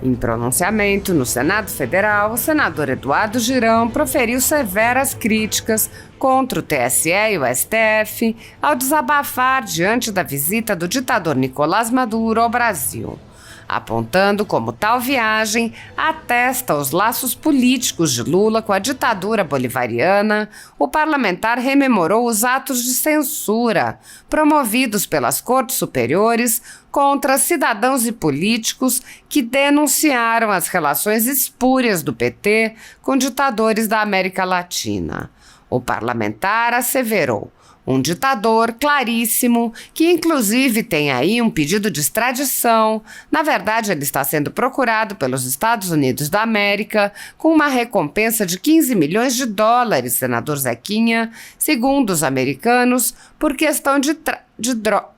Em pronunciamento no Senado Federal, o senador Eduardo Girão proferiu severas críticas contra o TSE e o STF ao desabafar diante da visita do ditador Nicolás Maduro ao Brasil. Apontando como tal viagem atesta os laços políticos de Lula com a ditadura bolivariana, o parlamentar rememorou os atos de censura promovidos pelas cortes superiores contra cidadãos e políticos que denunciaram as relações espúrias do PT com ditadores da América Latina. O parlamentar asseverou: um ditador claríssimo, que inclusive tem aí um pedido de extradição. Na verdade, ele está sendo procurado pelos Estados Unidos da América com uma recompensa de 15 milhões de dólares, senador Zequinha, segundo os americanos, por questão de droga.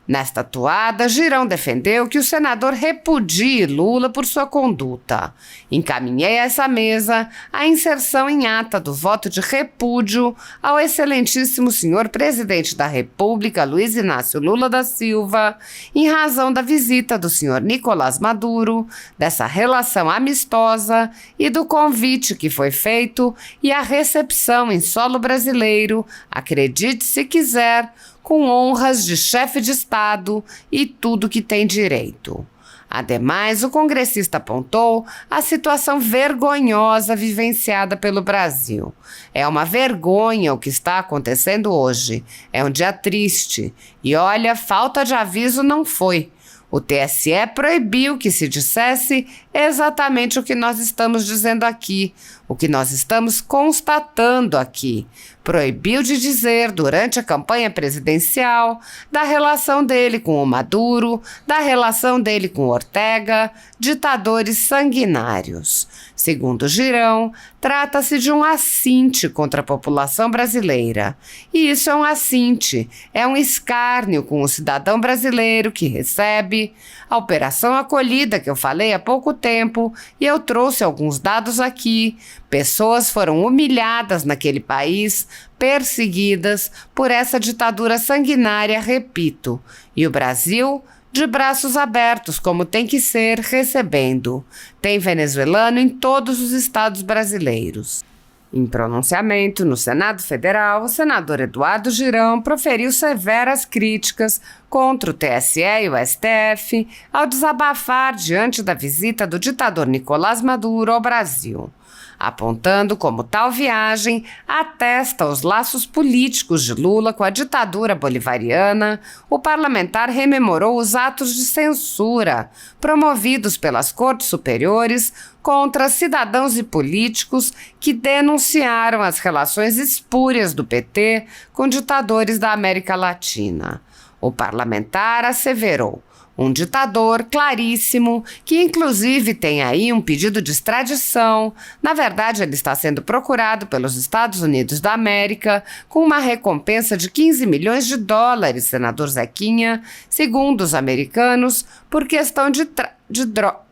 Nesta toada, Girão defendeu que o senador repudie Lula por sua conduta. Encaminhei a essa mesa a inserção em ata do voto de repúdio ao excelentíssimo senhor presidente da República, Luiz Inácio Lula da Silva, em razão da visita do senhor Nicolás Maduro, dessa relação amistosa e do convite que foi feito e a recepção em solo brasileiro, acredite se quiser, com honras de chefe de Estado e tudo que tem direito. Ademais, o congressista apontou a situação vergonhosa vivenciada pelo Brasil. É uma vergonha o que está acontecendo hoje. É um dia triste. E olha, falta de aviso não foi. O TSE proibiu que se dissesse exatamente o que nós estamos dizendo aqui, o que nós estamos constatando aqui. Proibiu de dizer, durante a campanha presidencial, da relação dele com o Maduro, da relação dele com Ortega, ditadores sanguinários. Segundo Girão, trata-se de um assinte contra a população brasileira. E isso é um assinte, é um escárnio com o cidadão brasileiro que recebe a Operação Acolhida, que eu falei há pouco tempo, e eu trouxe alguns dados aqui. Pessoas foram humilhadas naquele país, perseguidas por essa ditadura sanguinária, repito. E o Brasil, de braços abertos, como tem que ser, recebendo. Tem venezuelano em todos os estados brasileiros. Em pronunciamento no Senado Federal, o senador Eduardo Girão proferiu severas críticas contra o TSE e o STF ao desabafar diante da visita do ditador Nicolás Maduro ao Brasil. Apontando como tal viagem atesta os laços políticos de Lula com a ditadura bolivariana, o parlamentar rememorou os atos de censura promovidos pelas cortes superiores contra cidadãos e políticos que denunciaram as relações espúrias do PT com ditadores da América Latina. O parlamentar asseverou: um ditador claríssimo, que inclusive tem aí um pedido de extradição. Na verdade, ele está sendo procurado pelos Estados Unidos da América com uma recompensa de 15 milhões de dólares, senador Zequinha, segundo os americanos, por questão de droga.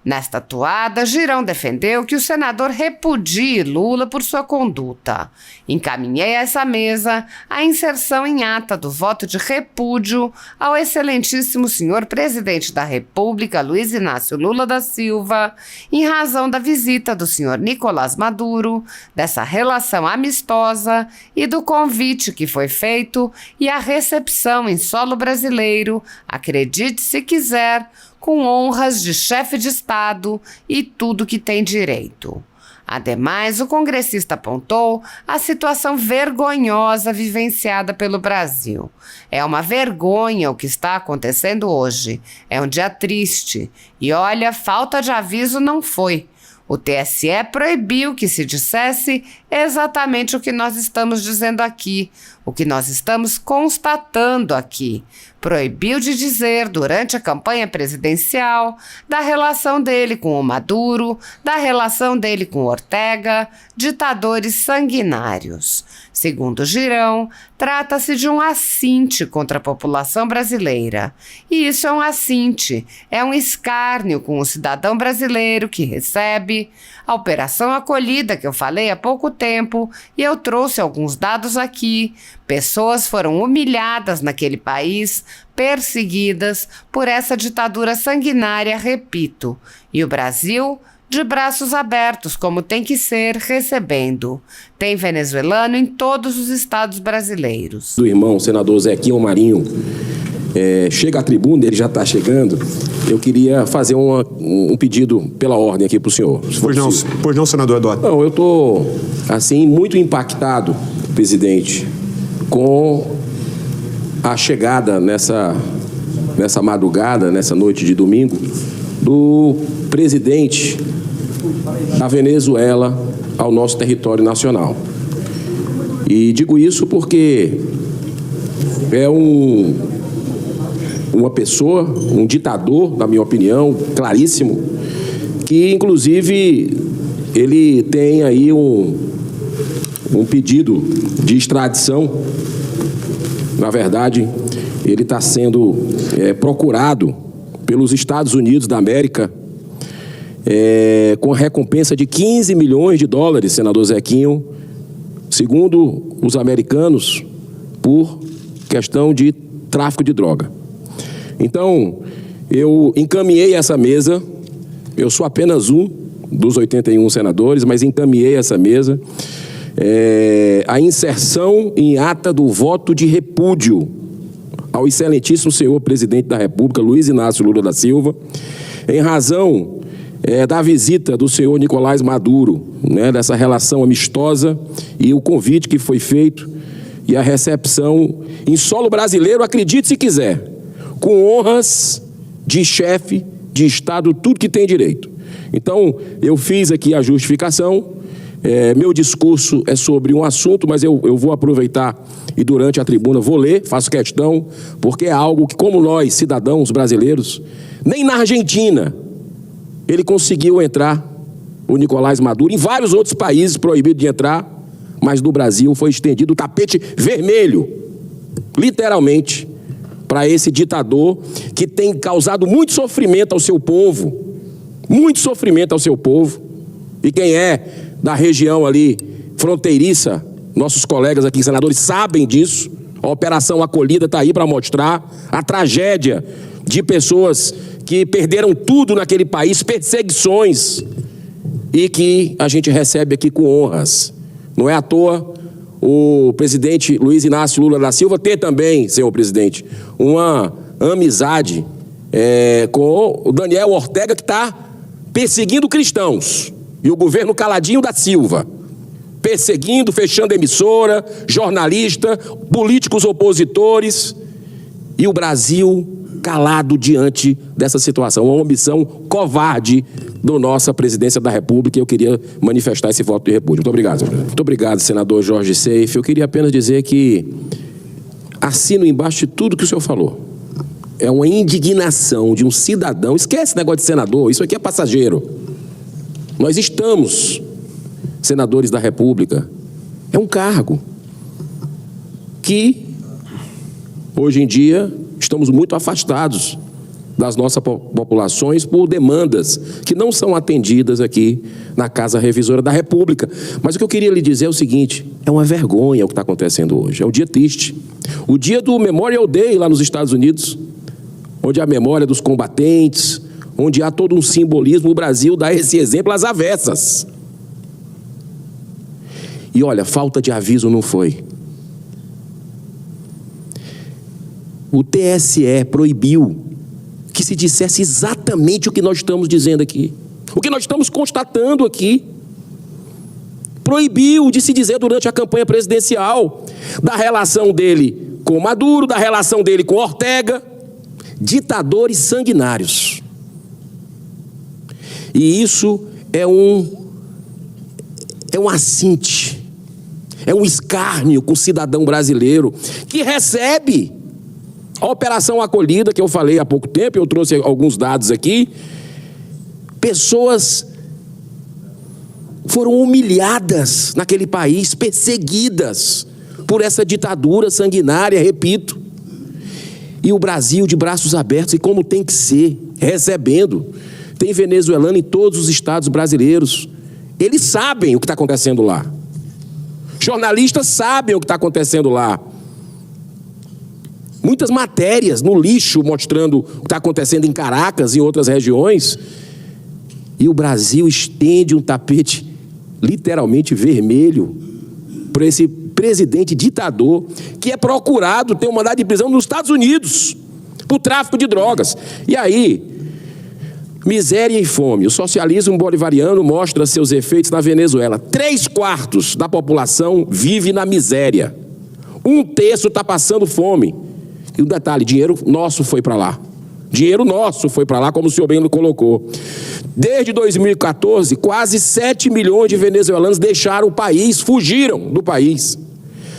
Nesta toada, Girão defendeu que o senador repudie Lula por sua conduta. Encaminhei a essa mesa a inserção em ata do voto de repúdio ao excelentíssimo senhor presidente da República, Luiz Inácio Lula da Silva, em razão da visita do senhor Nicolás Maduro, dessa relação amistosa e do convite que foi feito e a recepção em solo brasileiro, acredite se quiser, com honras de chefe de Estado e tudo que tem direito. Ademais, o congressista apontou a situação vergonhosa vivenciada pelo Brasil. É uma vergonha o que está acontecendo hoje. É um dia triste. E olha, falta de aviso não foi. O TSE proibiu que se dissesse exatamente o que nós estamos dizendo aqui, o que nós estamos constatando aqui. Proibiu de dizer, durante a campanha presidencial, da relação dele com o Maduro, da relação dele com Ortega, ditadores sanguinários. Segundo Girão, trata-se de um assinte contra a população brasileira. E isso é um assinte, é um escárnio com o cidadão brasileiro que recebe a Operação Acolhida, que eu falei há pouco tempo, e eu trouxe alguns dados aqui. Pessoas foram humilhadas naquele país, perseguidas por essa ditadura sanguinária, repito. E o Brasil, de braços abertos, como tem que ser, recebendo. Tem venezuelano em todos os estados brasileiros. Do irmão senador Zequinha Marinho, chega à tribuna, ele já está chegando. Eu queria fazer um pedido pela ordem aqui para o senhor. Pois não, senador Eduardo. Não, eu estou, assim, muito impactado, presidente, com a chegada nessa madrugada, nessa noite de domingo, do presidente da Venezuela ao nosso território nacional. E digo isso porque é uma pessoa, um ditador, na minha opinião, claríssimo, que inclusive ele tem aí um pedido de extradição. Na verdade, ele está sendo procurado pelos Estados Unidos da América com a recompensa de 15 milhões de dólares, senador Zequinho, segundo os americanos, por questão de tráfico de droga. Então, eu encaminhei essa mesa, eu sou apenas um dos 81 senadores, mas encaminhei essa mesa, a inserção em ata do voto de repúdio ao excelentíssimo senhor presidente da República, Luiz Inácio Lula da Silva, em razão da visita do senhor Nicolás Maduro, dessa relação amistosa e o convite que foi feito e a recepção em solo brasileiro, acredite se quiser, com honras de chefe de Estado, tudo que tem direito. Então, eu fiz aqui a justificação. Meu discurso é sobre um assunto, mas eu vou aproveitar e durante a tribuna vou ler, faço questão, porque é algo que, como nós, cidadãos brasileiros, nem na Argentina ele conseguiu entrar, o Nicolás Maduro, em vários outros países proibido de entrar, mas no Brasil foi estendido o tapete vermelho, literalmente, para esse ditador que tem causado muito sofrimento ao seu povo, e quem é da região ali fronteiriça, nossos colegas aqui, senadores, sabem disso. A Operação Acolhida está aí para mostrar a tragédia de pessoas que perderam tudo naquele país, perseguições, e que a gente recebe aqui com honras. Não é à toa o presidente Luiz Inácio Lula da Silva ter também, senhor presidente, uma amizade com o Daniel Ortega, que está perseguindo cristãos, e o governo caladinho da Silva, perseguindo, fechando emissora, jornalista, políticos opositores, e o Brasil calado diante dessa situação. Uma omissão covarde da nossa presidência da República, e eu queria manifestar esse voto de repúdio. Muito obrigado, senhor. Muito obrigado, senador Jorge Seife. Eu queria apenas dizer que assino embaixo de tudo que o senhor falou. É uma indignação de um cidadão. Esquece esse negócio de senador, isso aqui é passageiro. Nós estamos senadores da República. É um cargo que, hoje em dia, estamos muito afastados das nossas populações por demandas que não são atendidas aqui na Casa Revisora da República. Mas o que eu queria lhe dizer é o seguinte: é uma vergonha o que está acontecendo hoje. É um dia triste. O dia do Memorial Day lá nos Estados Unidos, onde a memória dos combatentes, onde há todo um simbolismo, o Brasil dá esse exemplo às avessas. E olha, falta de aviso não foi. O TSE proibiu que se dissesse exatamente o que nós estamos dizendo aqui, o que nós estamos constatando aqui. Proibiu de se dizer durante a campanha presidencial da relação dele com Maduro, da relação dele com Ortega, ditadores sanguinários. E isso é um assinte, é um escárnio com o cidadão brasileiro que recebe a Operação Acolhida, que eu falei há pouco tempo, eu trouxe alguns dados aqui. Pessoas foram humilhadas naquele país, perseguidas por essa ditadura sanguinária, repito. E o Brasil de braços abertos, e como tem que ser, recebendo. Tem venezuelano em todos os estados brasileiros. Eles sabem o que está acontecendo lá. Jornalistas sabem o que está acontecendo lá. muitas matérias no lixo mostrando o que está acontecendo em Caracas e em outras regiões. E o Brasil estende um tapete literalmente vermelho para esse presidente ditador que é procurado, tem um mandado de prisão nos Estados Unidos por tráfico de drogas. E aí, miséria e fome. O socialismo bolivariano mostra seus efeitos na Venezuela. 3/4 da população vive na miséria. 1/3 está passando fome. E um detalhe, dinheiro nosso foi para lá. Dinheiro nosso foi para lá, como o senhor bem colocou. Desde 2014, quase 7 milhões de venezuelanos deixaram o país, fugiram do país.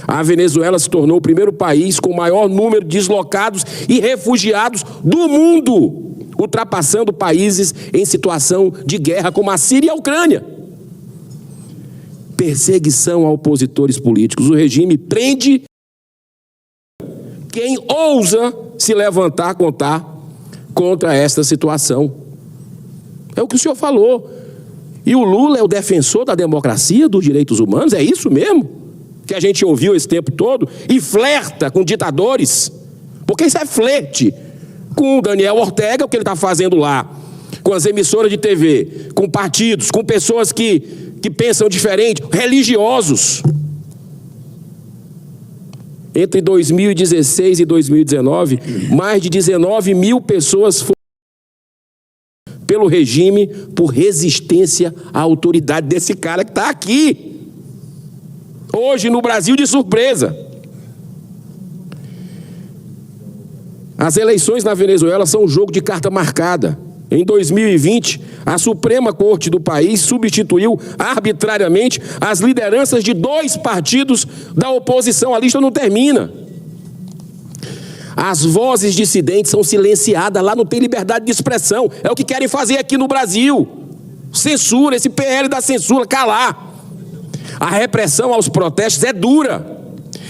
A Venezuela se tornou o primeiro país com o maior número de deslocados e refugiados do mundo, ultrapassando países em situação de guerra como a Síria e a Ucrânia. Perseguição a opositores políticos. O regime prende quem ousa se levantar contra esta situação. É o que o senhor falou. E o Lula é o defensor da democracia, dos direitos humanos? É isso mesmo que a gente ouviu esse tempo todo? E flerta com ditadores? Porque isso é flerte com o Daniel Ortega, o que ele está fazendo lá, com as emissoras de TV, com partidos, com pessoas que pensam diferente, religiosos. Entre 2016 e 2019, mais de 19 mil pessoas foram pelo regime por resistência à autoridade desse cara que está aqui, hoje no Brasil, de surpresa. As eleições na Venezuela são um jogo de carta marcada. Em 2020, a Suprema Corte do país substituiu arbitrariamente as lideranças de 2 partidos da oposição. A lista não termina. As vozes dissidentes são silenciadas. Lá não tem liberdade de expressão. É o que querem fazer aqui no Brasil. Censura, esse PL da censura, calar. A repressão aos protestos é dura.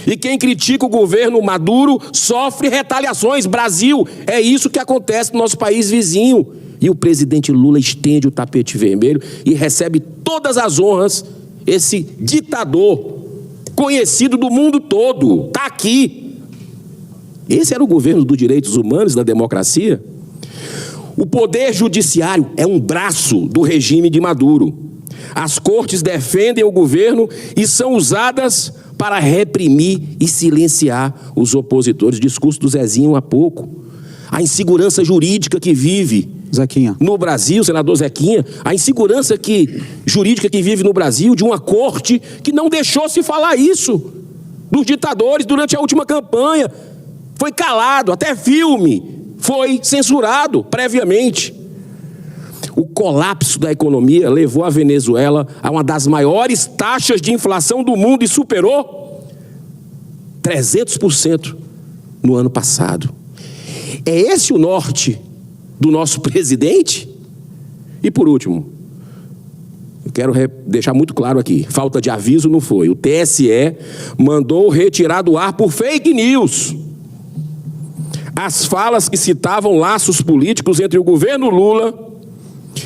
E quem critica o governo Maduro sofre retaliações. Brasil, é isso que acontece no nosso país vizinho. E o presidente Lula estende o tapete vermelho e recebe todas as honras. Esse ditador conhecido do mundo todo está aqui. Esse era o governo dos direitos humanos, da democracia? O poder judiciário é um braço do regime de Maduro. As cortes defendem o governo e são usadas para reprimir e silenciar os opositores. Discurso do Zezinho há pouco. A insegurança jurídica que vive Zequinha no Brasil, senador Zequinha, a insegurança jurídica que vive no Brasil, de uma corte que não deixou se falar isso dos ditadores durante a última campanha. Foi calado, até filme foi censurado previamente. O colapso da economia levou a Venezuela a uma das maiores taxas de inflação do mundo e superou 300% no ano passado. É esse o norte do nosso presidente? E por último, eu quero deixar muito claro aqui, falta de aviso não foi. O TSE mandou retirar do ar por fake news as falas que citavam laços políticos entre o governo Lula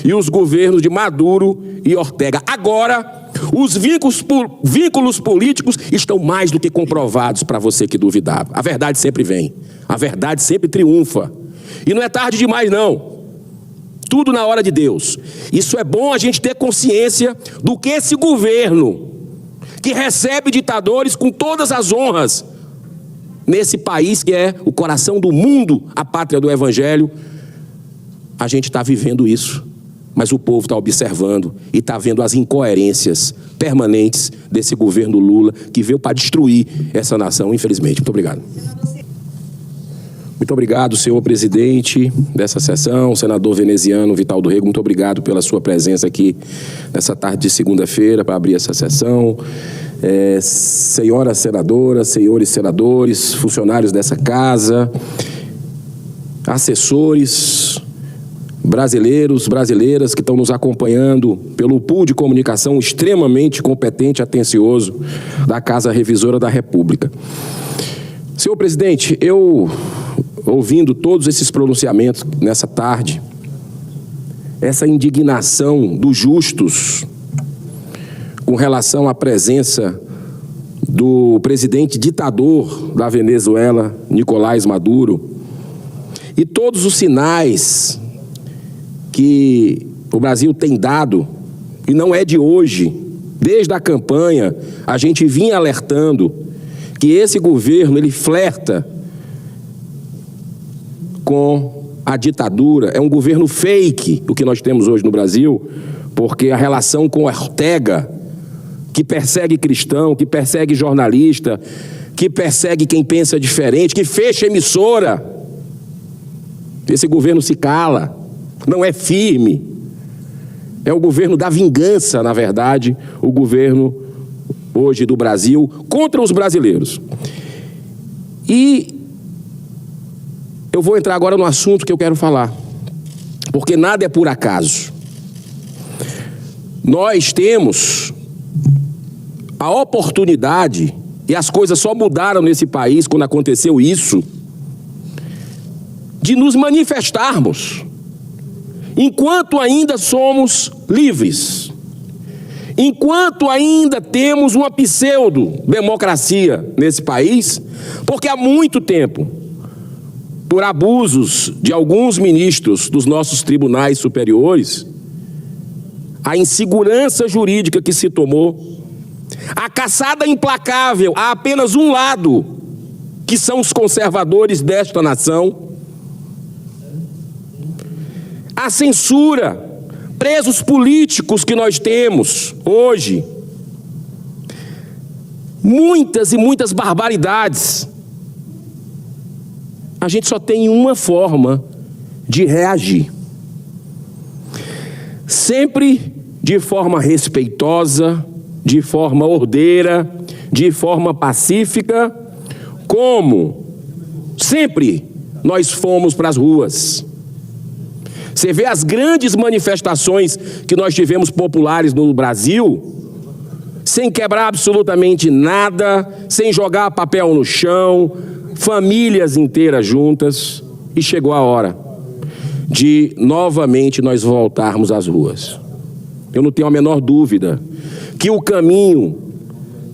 e os governos de Maduro e Ortega. Agora, os vínculos políticos estão mais do que comprovados para você que duvidava. A verdade sempre vem. A verdade sempre triunfa. E não é tarde demais, não. Tudo na hora de Deus. Isso é bom a gente ter consciência do que esse governo, que recebe ditadores com todas as honras, nesse país que é o coração do mundo, a pátria do Evangelho, a gente está vivendo isso. Mas o povo está observando e está vendo as incoerências permanentes desse governo Lula, que veio para destruir essa nação, infelizmente. Muito obrigado. Muito obrigado, senhor presidente dessa sessão, senador veneziano Vital do Rego, muito obrigado pela sua presença aqui nessa tarde de segunda-feira para abrir essa sessão. Senhoras senadoras, senhores senadores, funcionários dessa casa, assessores, brasileiros, brasileiras que estão nos acompanhando pelo pool de comunicação extremamente competente e atencioso da Casa Revisora da República. Senhor presidente, eu, ouvindo todos esses pronunciamentos nessa tarde, essa indignação dos justos com relação à presença do presidente ditador da Venezuela, Nicolás Maduro, e todos os sinais que o Brasil tem dado, e não é de hoje, desde a campanha, a gente vinha alertando que esse governo, ele flerta com a ditadura. É um governo fake o que nós temos hoje no Brasil, porque a relação com Ortega, que persegue cristão, que persegue jornalista, que persegue quem pensa diferente, que fecha emissora. Esse governo se cala, não é firme. É o governo da vingança, na verdade, o governo hoje do Brasil contra os brasileiros. E eu vou entrar agora no assunto que eu quero falar, porque nada é por acaso. Nós temos a oportunidade, e as coisas só mudaram nesse país quando aconteceu isso, de nos manifestarmos, enquanto ainda somos livres, enquanto ainda temos uma pseudo-democracia nesse país, porque há muito tempo, por abusos de alguns ministros dos nossos tribunais superiores, a insegurança jurídica que se tomou, a caçada implacável a apenas um lado, que são os conservadores desta nação, a censura, presos políticos que nós temos hoje, muitas e muitas barbaridades. A gente só tem uma forma de reagir, sempre de forma respeitosa, de forma ordeira, de forma pacífica, como sempre nós fomos para as ruas. Você vê as grandes manifestações que nós tivemos populares no Brasil, sem quebrar absolutamente nada, sem jogar papel no chão, famílias inteiras juntas, e chegou a hora de novamente nós voltarmos às ruas. Eu não tenho a menor dúvida que o caminho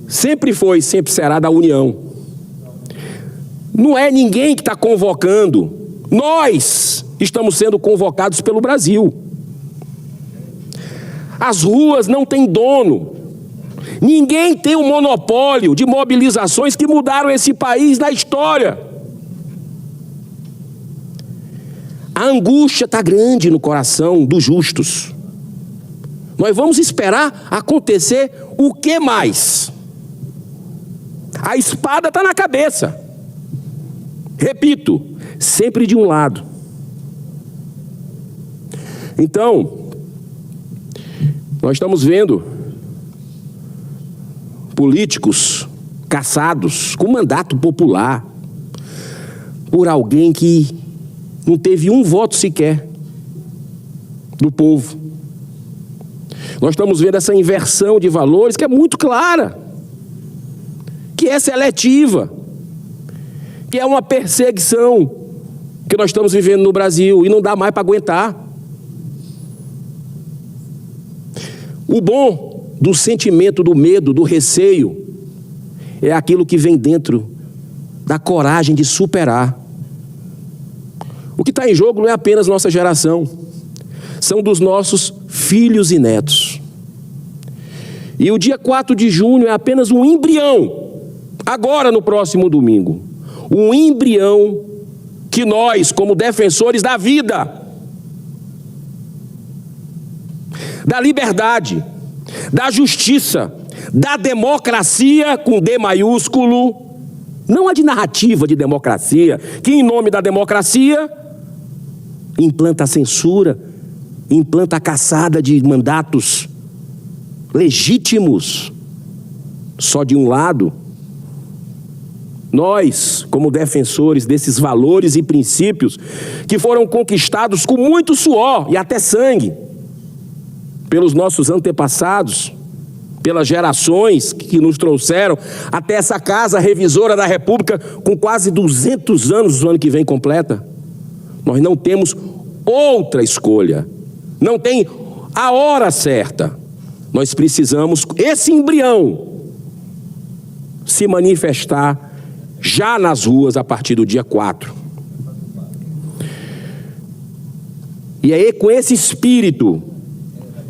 sempre foi, sempre será da união. Não é ninguém que está convocando, nós estamos sendo convocados pelo Brasil. As ruas não têm dono. Ninguém tem o monopólio de mobilizações que mudaram esse país na história. A angústia está grande no coração dos justos. Nós vamos esperar acontecer o que mais? A espada está na cabeça. Repito, sempre de um lado. Então, nós estamos vendo políticos caçados com mandato popular por alguém que não teve um voto sequer do povo. Nós estamos vendo essa inversão de valores que é muito clara, que é seletiva, que é uma perseguição que nós estamos vivendo no Brasil e não dá mais para aguentar. O bom do sentimento do medo, do receio, é aquilo que vem dentro da coragem de superar. O que está em jogo não é apenas nossa geração, são dos nossos filhos e netos. E o dia 4 de junho é apenas um embrião, agora no próximo domingo, um embrião que nós, como defensores da vida, da liberdade, da justiça, da democracia com D maiúsculo, não a de narrativa de democracia, que em nome da democracia implanta a censura, implanta a caçada de mandatos legítimos, só de um lado. Nós, como defensores desses valores e princípios que foram conquistados com muito suor e até sangue, pelos nossos antepassados, pelas gerações que nos trouxeram até essa casa revisora da República, com quase 200 anos, o ano que vem completa. Nós não temos outra escolha, não tem a hora certa. Nós precisamos, esse embrião, se manifestar já nas ruas a partir do dia 4. E aí, com esse espírito,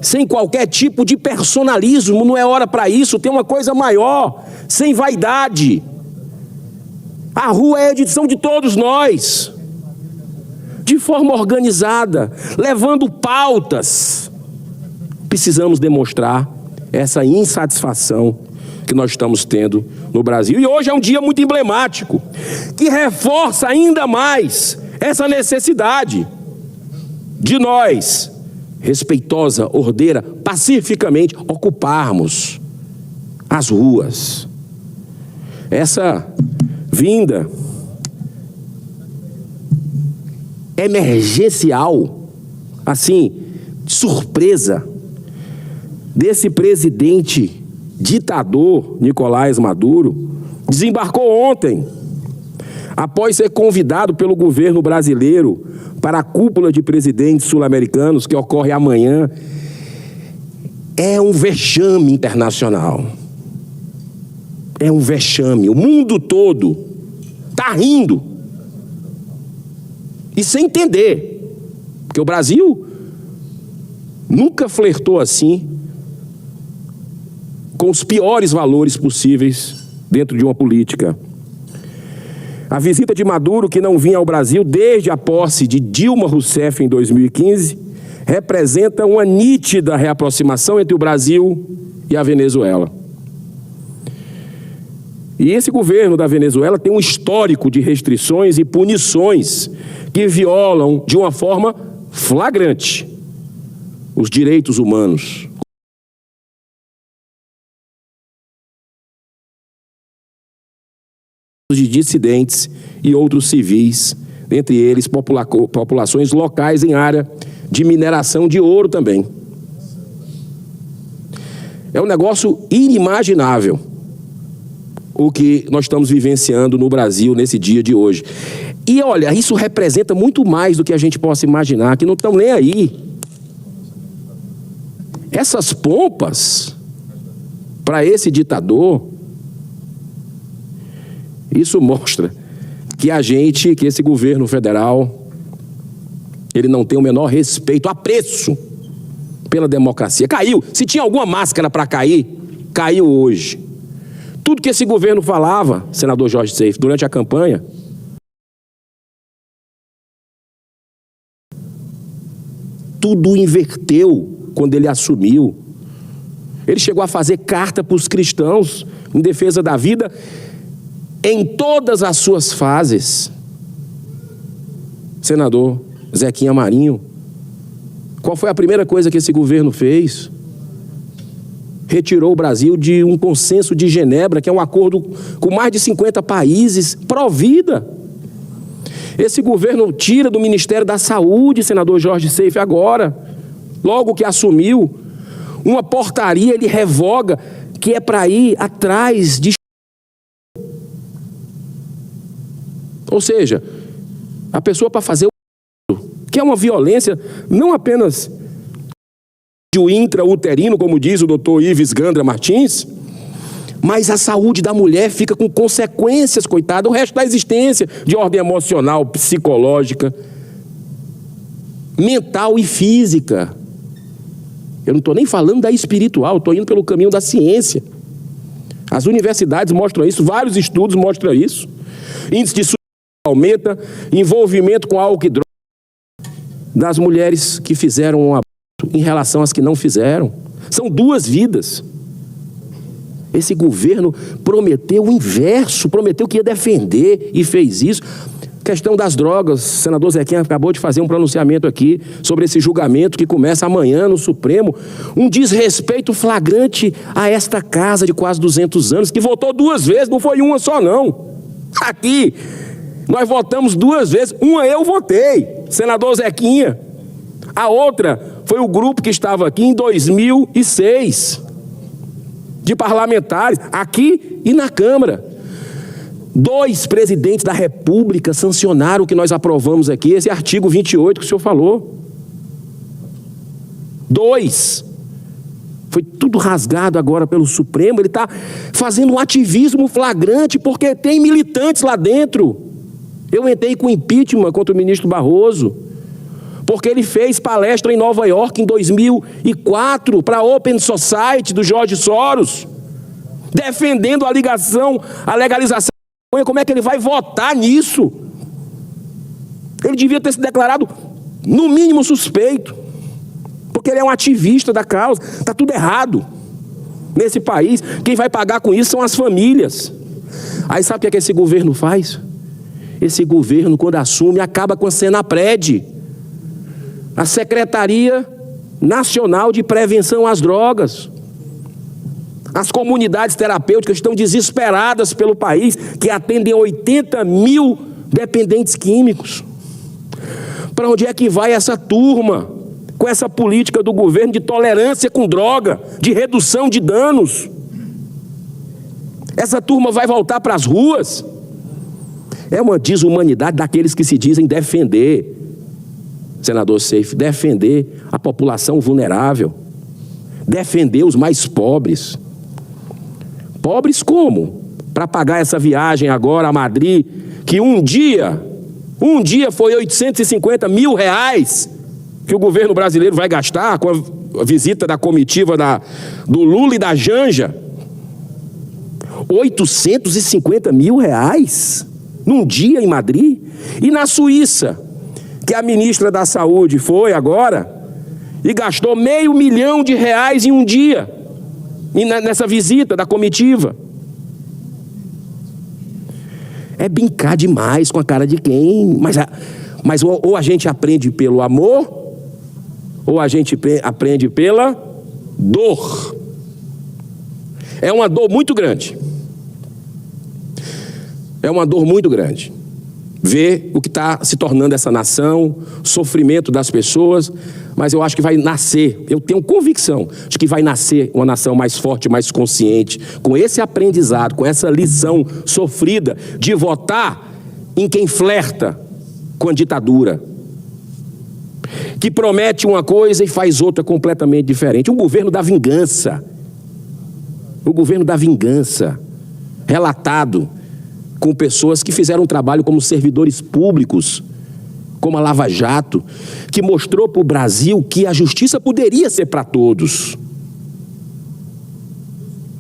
sem qualquer tipo de personalismo, não é hora para isso, tem uma coisa maior, sem vaidade. A rua é a edição de todos nós, de forma organizada, levando pautas. Precisamos demonstrar essa insatisfação que nós estamos tendo no Brasil. E hoje é um dia muito emblemático, que reforça ainda mais essa necessidade de nós, respeitosa, ordeira, pacificamente, ocuparmos as ruas. Essa vinda emergencial, assim, de surpresa, desse presidente ditador Nicolás Maduro, desembarcou ontem, após ser convidado pelo governo brasileiro para a cúpula de presidentes sul-americanos, que ocorre amanhã. É um vexame internacional. É um vexame. O mundo todo está rindo. E sem entender. Porque o Brasil nunca flertou assim com os piores valores possíveis dentro de uma política. A visita de Maduro, que não vinha ao Brasil desde a posse de Dilma Rousseff em 2015, representa uma nítida reaproximação entre o Brasil e a Venezuela. E esse governo da Venezuela tem um histórico de restrições e punições que violam de uma forma flagrante os direitos humanos. De dissidentes e outros civis, entre eles populações locais em área de mineração de ouro também. É um negócio inimaginável o que nós estamos vivenciando no Brasil nesse dia de hoje. E olha, isso representa muito mais do que a gente possa imaginar, que não estão nem aí. Essas pompas para esse ditador, isso mostra que que esse governo federal, ele não tem o menor respeito, apreço pela democracia. Caiu. Se tinha alguma máscara para cair, caiu hoje. Tudo que esse governo falava, senador Jorge Seif, durante a campanha, tudo inverteu quando ele assumiu. Ele chegou a fazer carta para os cristãos em defesa da vida em todas as suas fases. Senador Zequinha Marinho, qual foi a primeira coisa que esse governo fez? Retirou o Brasil de um consenso de Genebra, que é um acordo com mais de 50 países, pró-vida. Esse governo tira do Ministério da Saúde, senador Jorge Seif, agora, logo que assumiu, uma portaria, ele revoga, que é para ir atrás de... Ou seja, a pessoa para fazer o que é uma violência, não apenas o intrauterino, como diz o doutor Ives Gandra Martins, mas a saúde da mulher fica com consequências, coitada, o resto da existência, de ordem emocional, psicológica, mental e física. Eu não estou nem falando da espiritual, estou indo pelo caminho da ciência. As universidades mostram isso, vários estudos mostram isso. Índice de suicídio aumenta, envolvimento com álcool e droga das mulheres que fizeram um aborto em relação às que não fizeram. São duas vidas. Esse governo prometeu o inverso, prometeu que ia defender e fez isso. Questão das drogas, o senador Zequinha acabou de fazer um pronunciamento aqui sobre esse julgamento que começa amanhã no Supremo. Um desrespeito flagrante a esta casa de quase 200 anos, que votou 2 vezes, não foi uma só não. Aqui, nós votamos 2 vezes, uma eu votei, senador Zequinha. A outra foi o grupo que estava aqui em 2006, de parlamentares, aqui e na Câmara. 2 presidentes da República sancionaram o que nós aprovamos aqui, esse artigo 28 que o senhor falou. 2. Foi tudo rasgado agora pelo Supremo. Ele está fazendo um ativismo flagrante porque tem militantes lá dentro. Eu entrei com impeachment contra o ministro Barroso porque ele fez palestra em Nova York em 2004 para a Open Society do George Soros, defendendo a legalização da maconha. Como é que ele vai votar nisso? Ele devia ter se declarado, no mínimo, suspeito, porque ele é um ativista da causa. Está tudo errado nesse país. Quem vai pagar com isso são as famílias. Aí sabe o que esse governo faz? Esse governo, quando assume, acaba com a Senapred, a Secretaria Nacional de Prevenção às Drogas. As comunidades terapêuticas estão desesperadas pelo país, que atendem 80 mil dependentes químicos. Para onde é que vai essa turma com essa política do governo de tolerância com droga, de redução de danos? Essa turma vai voltar para as ruas? É uma desumanidade daqueles que se dizem defender, senador Seif, defender a população vulnerável, defender os mais pobres. Pobres como? Para pagar essa viagem agora a Madrid, que um dia foi 850 mil reais que o governo brasileiro vai gastar com a visita da comitiva do Lula e da Janja. 850 mil reais num dia em Madrid. E na Suíça, que a ministra da Saúde foi agora e gastou R$500 mil em um dia, nessa visita da comitiva. É brincar demais com a cara de quem? Mas ou a gente aprende pelo amor, ou a gente aprende pela dor. É uma dor muito grande. É uma dor muito grande. Ver o que está se tornando essa nação, sofrimento das pessoas, mas eu acho que vai nascer, eu tenho convicção de que vai nascer uma nação mais forte, mais consciente, com esse aprendizado, com essa lição sofrida de votar em quem flerta com a ditadura, que promete uma coisa e faz outra completamente diferente. O governo da vingança, relatado com pessoas que fizeram um trabalho como servidores públicos, como a Lava Jato, que mostrou para o Brasil que a justiça poderia ser para todos.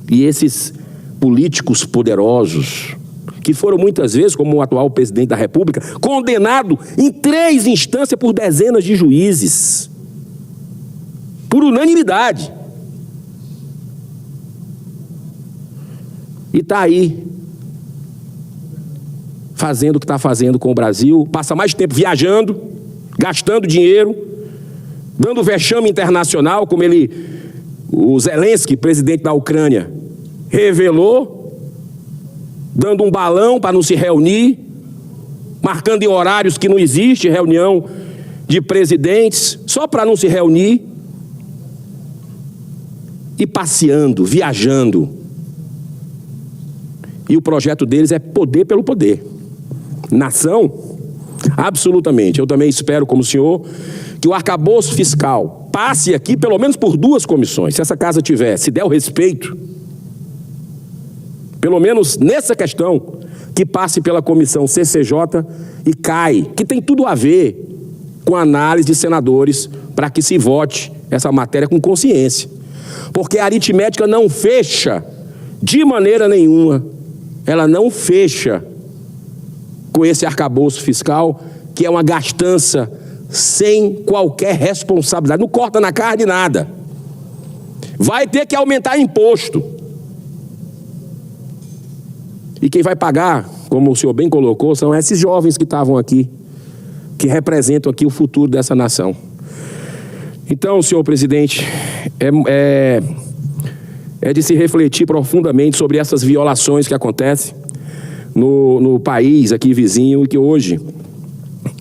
E esses políticos poderosos, que foram muitas vezes, como o atual presidente da República, condenado em 3 instâncias por dezenas de juízes, por unanimidade. E está aí, fazendo o que está fazendo com o Brasil, passa mais tempo viajando, gastando dinheiro, dando vexame internacional, como o Zelensky, presidente da Ucrânia, revelou, dando um balão para não se reunir, marcando em horários que não existe reunião de presidentes, só para não se reunir, e passeando, viajando. E o projeto deles é poder pelo poder. Nação, absolutamente. Eu também espero, como o senhor, que o arcabouço fiscal passe aqui pelo menos por 2 comissões. Se essa casa se der o respeito, pelo menos nessa questão, que passe pela comissão CCJ e CAI, que tem tudo a ver com a análise de senadores, para que se vote essa matéria com consciência. Porque a aritmética não fecha de maneira nenhuma, ela não fecha com esse arcabouço fiscal, que é uma gastança sem qualquer responsabilidade, não corta na carne nada. Vai ter que aumentar imposto. E quem vai pagar, como o senhor bem colocou, são esses jovens que estavam aqui, que representam aqui o futuro dessa nação. Então, senhor presidente, é de se refletir profundamente sobre essas violações que acontecem no país aqui vizinho, e que hoje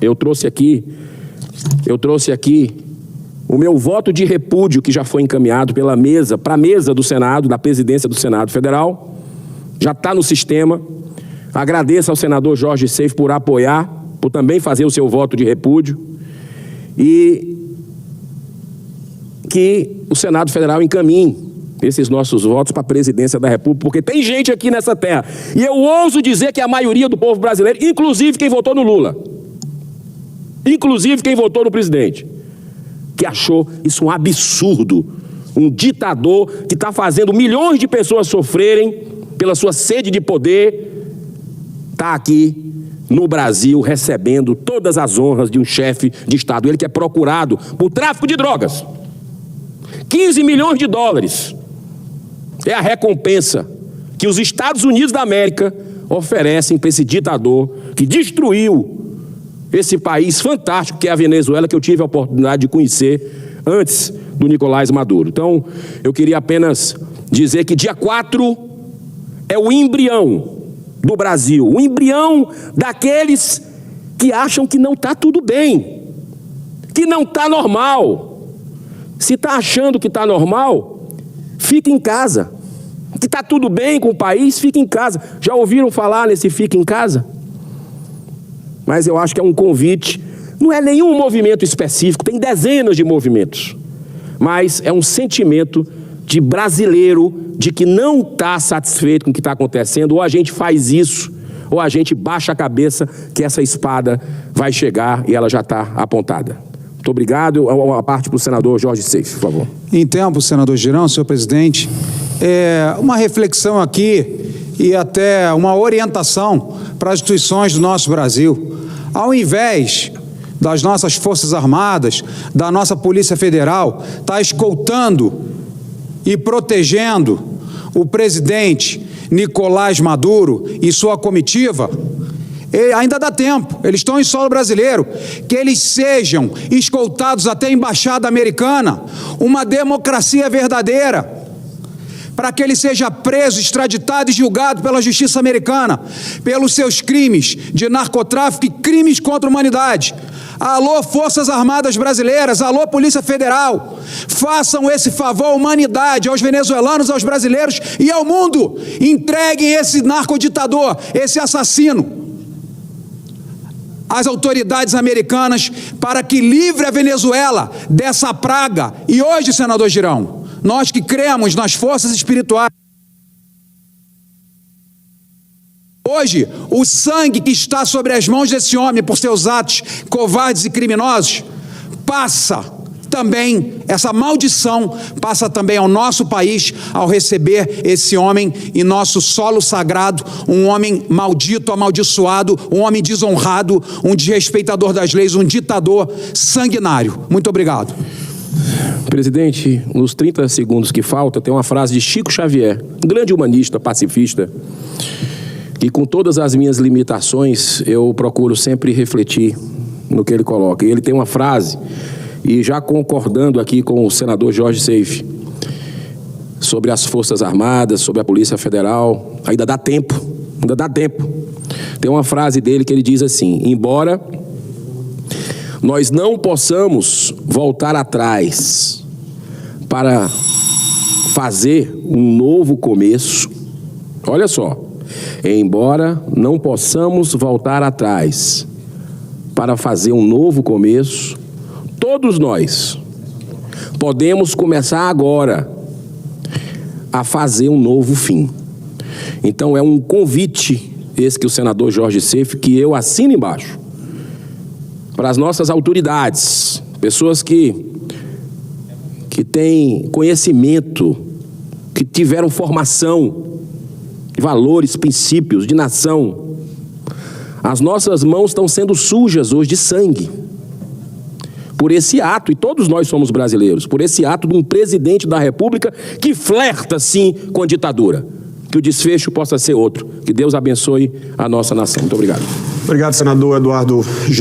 eu trouxe aqui o meu voto de repúdio, que já foi encaminhado para a mesa do Senado, da presidência do Senado Federal, já está no sistema. Agradeço ao senador Jorge Seif por apoiar, por também fazer o seu voto de repúdio, e que o Senado Federal encaminhe esses nossos votos para a presidência da República, porque tem gente aqui nessa terra, e eu ouso dizer que a maioria do povo brasileiro, inclusive quem votou no Lula, inclusive quem votou no presidente, que achou isso um absurdo, um ditador que está fazendo milhões de pessoas sofrerem pela sua sede de poder, está aqui no Brasil recebendo todas as honras de um chefe de Estado. Ele que é procurado por tráfico de drogas. 15 milhões de dólares é a recompensa que os Estados Unidos da América oferecem para esse ditador que destruiu esse país fantástico que é a Venezuela, que eu tive a oportunidade de conhecer antes do Nicolás Maduro. Então, eu queria apenas dizer que dia 4 é o embrião do Brasil, o embrião daqueles que acham que não está tudo bem, que não está normal. Se está achando que está normal, fica em casa. Que está tudo bem com o país, fica em casa. Já ouviram falar nesse fica em casa? Mas eu acho que é um convite, não é nenhum movimento específico, tem dezenas de movimentos, mas é um sentimento de brasileiro, de que não está satisfeito com o que está acontecendo. Ou a gente faz isso, ou a gente baixa a cabeça que essa espada vai chegar e ela já está apontada. Muito obrigado. A parte para o senador Jorge Seife, por favor. Em tempo, senador Girão, senhor presidente, uma reflexão aqui e até uma orientação para as instituições do nosso Brasil. Ao invés das nossas Forças Armadas, da nossa Polícia Federal, estar escoltando e protegendo o presidente Nicolás Maduro e sua comitiva, ainda dá tempo, eles estão em solo brasileiro, que eles sejam escoltados até a Embaixada Americana, uma democracia verdadeira, para que ele seja preso, extraditado e julgado pela justiça americana, pelos seus crimes de narcotráfico e crimes contra a humanidade. Alô, Forças Armadas Brasileiras, alô, Polícia Federal, façam esse favor à humanidade, aos venezuelanos, aos brasileiros e ao mundo. Entreguem esse narcoditador, esse assassino, às autoridades americanas, para que livre a Venezuela dessa praga. E hoje, senador Girão, nós que cremos nas forças espirituais, hoje, o sangue que está sobre as mãos desse homem por seus atos covardes e criminosos, passa também, essa maldição passa também ao nosso país ao receber esse homem em nosso solo sagrado, um homem maldito, amaldiçoado, um homem desonrado, um desrespeitador das leis, um ditador sanguinário. Muito obrigado. Presidente, nos 30 segundos que falta, tem uma frase de Chico Xavier, um grande humanista, pacifista, e com todas as minhas limitações, eu procuro sempre refletir no que ele coloca. E ele tem uma frase, e já concordando aqui com o senador Jorge Seife, sobre as Forças Armadas, sobre a Polícia Federal, ainda dá tempo. Tem uma frase dele que ele diz assim: embora nós não possamos voltar atrás para fazer um novo começo, olha só, embora não possamos voltar atrás para fazer um novo começo, todos nós podemos começar agora a fazer um novo fim. Então é um convite, esse que o senador Jorge Seife, que eu assino embaixo, para as nossas autoridades, pessoas que têm conhecimento, que tiveram formação, valores, princípios de nação. As nossas mãos estão sendo sujas hoje de sangue, por esse ato, e todos nós somos brasileiros, por esse ato de um presidente da República que flerta, sim, com a ditadura. Que o desfecho possa ser outro. Que Deus abençoe a nossa nação. Muito obrigado. Obrigado, senador Eduardo Girão.